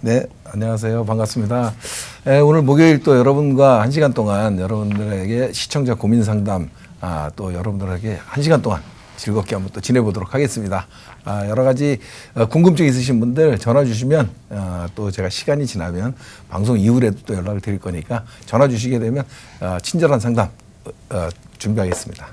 네, 안녕하세요. 반갑습니다. 오늘 목요일 또 여러분과 1시간 동안 여러분들에게 시청자 고민 상담, 또 여러분들에게 1시간 동안 즐겁게 한번 또 지내보도록 하겠습니다. 여러 가지 궁금증 있으신 분들 전화 주시면 또 제가 시간이 지나면 방송 이후에도 또 연락을 드릴 거니까 전화 주시게 되면 친절한 상담 준비하겠습니다.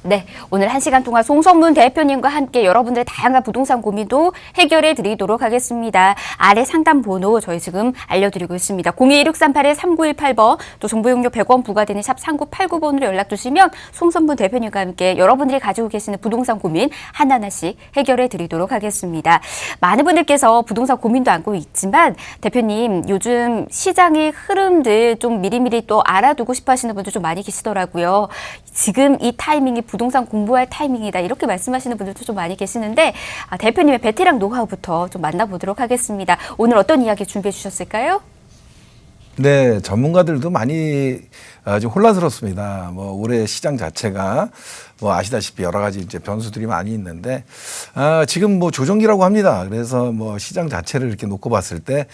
네, 오늘 1시간 동안 송성문 대표님과 함께 여러분들의 다양한 부동산 고민도 해결해 드리도록 하겠습니다. 아래 상담 번호 저희 지금 알려드리고 있습니다. 021638-3918번 또 정보용료 100원 부과되는 샵 3989번으로 연락 주시면 송성문 대표님과 함께 여러분들이 가지고 계시는 부동산 고민 하나하나씩 해결해 드리도록 하겠습니다. 많은 분들께서 부동산 고민도 안고 있지만 대표님 요즘 시장의 흐름들 좀 미리미리 또 알아두고 싶어 하시는 분들 좀 많이 계시더라고요. 지금 이 타이밍이 부동산 공부할 타이밍이다 이렇게 말씀하시는 분들도 좀 많이 계시는데 대표님의 베테랑 노하우부터 좀 만나보도록 하겠습니다. 오늘 어떤 이야기 준비해 주셨을까요? 네, 전문가들도 많이 좀 혼란스럽습니다. 올해 시장 자체가 아시다시피 여러 가지 이제 변수들이 많이 있는데 지금 조정기라고 합니다. 그래서 시장 자체를 이렇게 놓고 봤을 때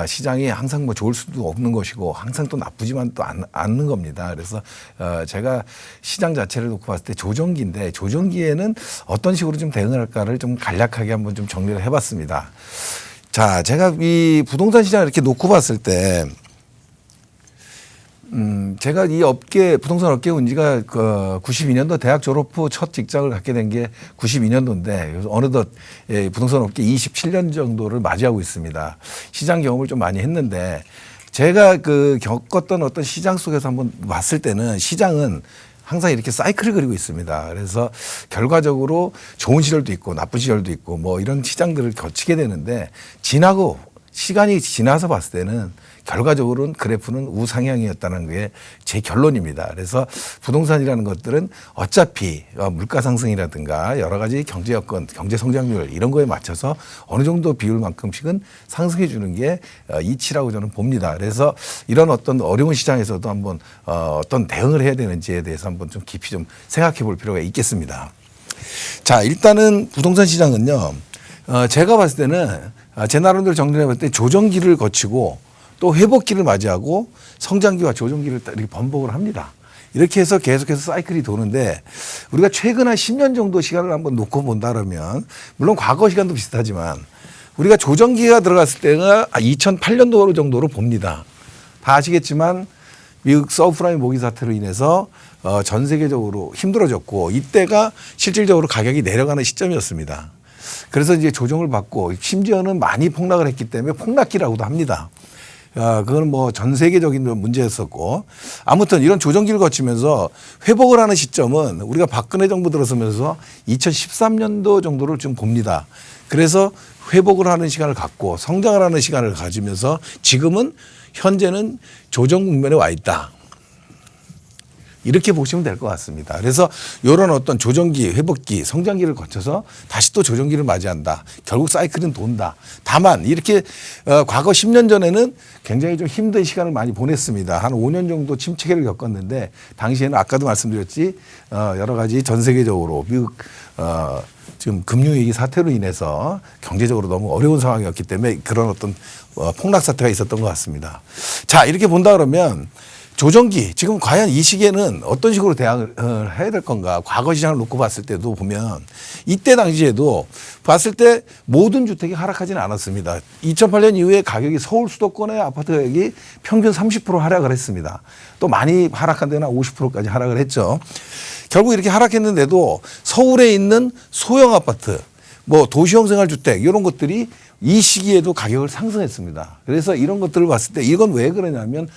시장이 항상 좋을 수도 없는 것이고 항상 또 나쁘지만 또 않는 겁니다. 그래서 제가 시장 자체를 놓고 봤을 때 조정기인데 조정기에는 어떤 식으로 좀 대응을 할까를 좀 간략하게 한번 좀 정리를 해봤습니다. 자, 제가 이 부동산 시장을 이렇게 놓고 봤을 때 제가 이 부동산 업계에 온 지가 92년도 대학 졸업 후 첫 직장을 갖게 된 게 92년도인데, 어느덧 부동산 업계 27년 정도를 맞이하고 있습니다. 시장 경험을 좀 많이 했는데, 제가 겪었던 어떤 시장 속에서 한번 봤을 때는 시장은 항상 이렇게 사이클을 그리고 있습니다. 그래서 결과적으로 좋은 시절도 있고 나쁜 시절도 있고 이런 시장들을 거치게 되는데, 시간이 지나서 봤을 때는 결과적으로는 그래프는 우상향이었다는 게 제 결론입니다. 그래서 부동산이라는 것들은 어차피 물가 상승이라든가 여러 가지 경제 여건, 경제 성장률 이런 거에 맞춰서 어느 정도 비율만큼씩은 상승해 주는 게 이치라고 저는 봅니다. 그래서 이런 어떤 어려운 시장에서도 한번 어떤 대응을 해야 되는지에 대해서 한번 좀 깊이 좀 생각해 볼 필요가 있겠습니다. 자, 일단은 부동산 시장은요, 제가 봤을 때는 제 나름대로 정리해 봤을 때 조정기를 거치고 또 회복기를 맞이하고 성장기와 조정기를 이렇게 번복을 합니다. 이렇게 해서 계속해서 사이클이 도는데, 우리가 최근 한 10년 정도 시간을 한번 놓고 본다 그러면, 물론 과거 시간도 비슷하지만 우리가 조정기가 들어갔을 때가 2008년도 정도로 봅니다. 다 아시겠지만 미국 서브프라임 모기 사태로 인해서 전 세계적으로 힘들어졌고, 이때가 실질적으로 가격이 내려가는 시점이었습니다. 그래서 이제 조정을 받고 심지어는 많이 폭락을 했기 때문에 폭락기라고도 합니다. 그건 전 세계적인 문제였었고, 아무튼 이런 조정기를 거치면서 회복을 하는 시점은 우리가 박근혜 정부 들어서면서 2013년도 정도를 좀 봅니다. 그래서 회복을 하는 시간을 갖고 성장을 하는 시간을 가지면서 지금은 현재는 조정 국면에 와 있다. 이렇게 보시면 될 것 같습니다. 그래서 이런 어떤 조정기, 회복기, 성장기를 거쳐서 다시 또 조정기를 맞이한다. 결국 사이클은 돈다. 다만 이렇게 과거 10년 전에는 굉장히 좀 힘든 시간을 많이 보냈습니다. 한 5년 정도 침체기를 겪었는데, 당시에는 아까도 말씀드렸지 여러 가지 전 세계적으로 미국 지금 금융위기 사태로 인해서 경제적으로 너무 어려운 상황이었기 때문에 그런 어떤 폭락 사태가 있었던 것 같습니다. 자, 이렇게 본다 그러면 조정기, 지금 과연 이 시기에는 어떤 식으로 대응을 해야 될 건가. 과거 시장을 놓고 봤을 때도 보면 이때 당시에도 봤을 때 모든 주택이 하락하지는 않았습니다. 2008년 이후에 가격이 서울 수도권의 아파트 가격이 평균 30% 하락을 했습니다. 또 많이 하락한 데는 50%까지 하락을 했죠. 결국 이렇게 하락했는데도 서울에 있는 소형 아파트, 도시형 생활주택 이런 것들이 이 시기에도 가격을 상승했습니다. 그래서 이런 것들을 봤을 때 이건 왜 그러냐면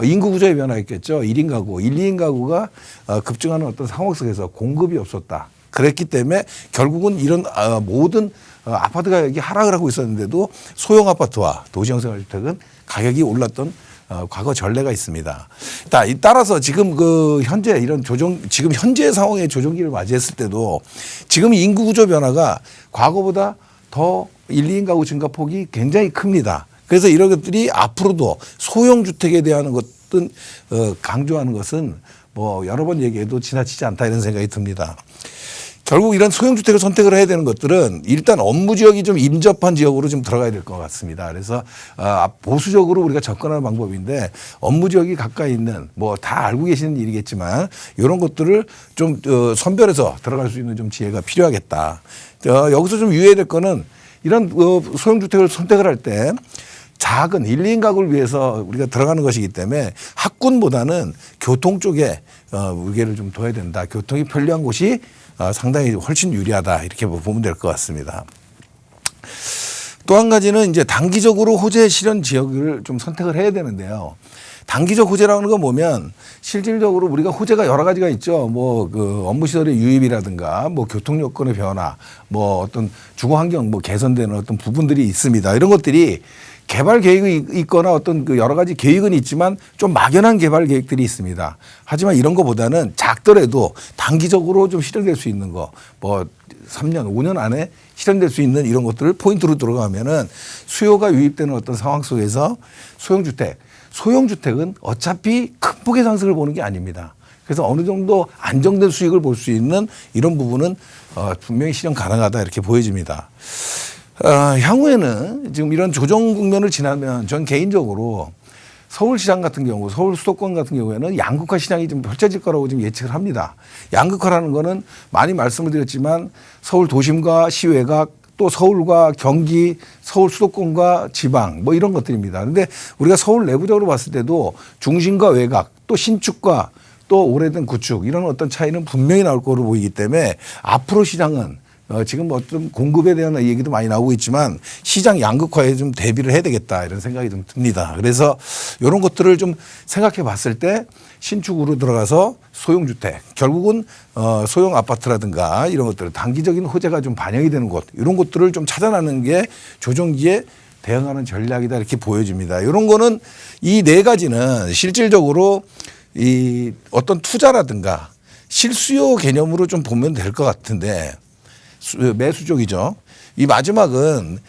인구 구조의 변화였겠죠. 1인 가구, 2인 가구가 급증하는 어떤 상황 속에서 공급이 없었다. 그랬기 때문에 결국은 이런 모든 아파트 가격이 하락을 하고 있었는데도 소형 아파트와 도시형 생활주택은 가격이 올랐던 과거 전례가 있습니다. 따라서 지금 현재 이런 지금 현재 상황의 조정기를 맞이했을 때도 지금 인구 구조 변화가 과거보다 더 1, 2인 가구 증가폭이 굉장히 큽니다. 그래서 이런 것들이 앞으로도 소형 주택에 대한 것은 강조하는 것은 여러 번 얘기해도 지나치지 않다 이런 생각이 듭니다. 결국 이런 소형주택을 선택을 해야 되는 것들은 일단 업무 지역이 좀 인접한 지역으로 좀 들어가야 될 것 같습니다. 그래서 보수적으로 우리가 접근하는 방법인데 업무 지역이 가까이 있는 뭐 다 알고 계시는 일이겠지만 이런 것들을 좀 선별해서 들어갈 수 있는 좀 지혜가 필요하겠다. 여기서 좀 유의해야 될 거는 이런 소형주택을 선택을 할 때 작은 1, 2인 가구를 위해서 우리가 들어가는 것이기 때문에 학군보다는 교통 쪽에 무게를 좀 둬야 된다. 교통이 편리한 곳이 상당히 훨씬 유리하다. 이렇게 보면 될 것 같습니다. 또 한 가지는 이제 단기적으로 호재 실현 지역을 좀 선택을 해야 되는데요. 단기적 호재라는 건 뭐면 실질적으로 우리가 호재가 여러 가지가 있죠. 뭐 그 업무 시설의 유입이라든가 뭐 교통 여건의 변화, 뭐 어떤 주거 환경 뭐 개선되는 어떤 부분들이 있습니다. 이런 것들이 개발 계획이 있거나 어떤 그 여러 가지 계획은 있지만 좀 막연한 개발 계획들이 있습니다. 하지만 이런 것보다는 작더라도 단기적으로 좀 실현될 수 있는 거, 뭐 3년, 5년 안에 실현될 수 있는 이런 것들을 포인트로 들어가면은 수요가 유입되는 어떤 상황 속에서 소형주택은 어차피 큰 폭의 상승을 보는 게 아닙니다. 그래서 어느 정도 안정된 수익을 볼 수 있는 이런 부분은 분명히 실현 가능하다 이렇게 보여집니다. 향후에는 지금 이런 조정 국면을 지나면 전 개인적으로 서울시장 같은 경우, 서울 수도권 같은 경우에는 양극화 시장이 좀 펼쳐질 거라고 지금 예측을 합니다. 양극화라는 거는 많이 말씀을 드렸지만 서울 도심과 시외곽 또 서울과 경기, 서울 수도권과 지방 뭐 이런 것들입니다. 그런데 우리가 서울 내부적으로 봤을 때도 중심과 외곽 또 신축과 또 오래된 구축 이런 어떤 차이는 분명히 나올 거로 보이기 때문에 앞으로 시장은 지금 어떤 공급에 대한 얘기도 많이 나오고 있지만 시장 양극화에 좀 대비를 해야 되겠다 이런 생각이 좀 듭니다. 그래서 이런 것들을 좀 생각해 봤을 때 신축으로 들어가서 소형주택 결국은 소형 아파트라든가 이런 것들 단기적인 호재가 좀 반영이 되는 곳 이런 것들을 좀 찾아내는 게 조정기에 대응하는 전략이다 이렇게 보여집니다. 이런 거는 이 네 가지는 실질적으로 이 어떤 투자라든가 실수요 개념으로 좀 보면 될 것 같은데 매수 쪽이죠. 이 마지막은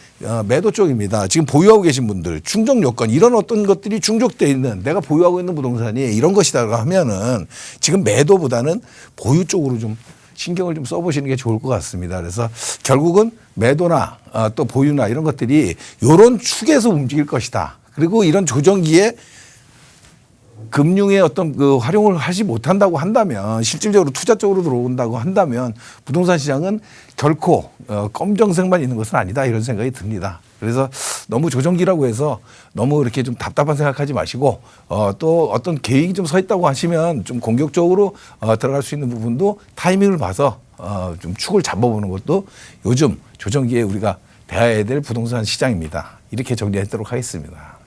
매도 쪽입니다. 지금 보유하고 계신 분들 충족 요건 이런 어떤 것들이 충족되어 있는 내가 보유하고 있는 부동산이 이런 것이다 하면은 지금 매도보다는 보유 쪽으로 좀 신경을 좀 써보시는 게 좋을 것 같습니다. 그래서 결국은 매도나 또 보유나 이런 것들이 이런 축에서 움직일 것이다. 그리고 이런 조정기에 금융의 어떤 그 활용을 하지 못한다고 한다면 실질적으로 투자 쪽으로 들어온다고 한다면 부동산 시장은 결코 검정색만 있는 것은 아니다 이런 생각이 듭니다. 그래서 너무 조정기라고 해서 너무 이렇게 좀 답답한 생각하지 마시고 또 어떤 계획이 좀 서 있다고 하시면 좀 공격적으로 들어갈 수 있는 부분도 타이밍을 봐서 좀 축을 잡아보는 것도 요즘 조정기에 우리가 대해야 될 부동산 시장입니다. 이렇게 정리하도록 하겠습니다.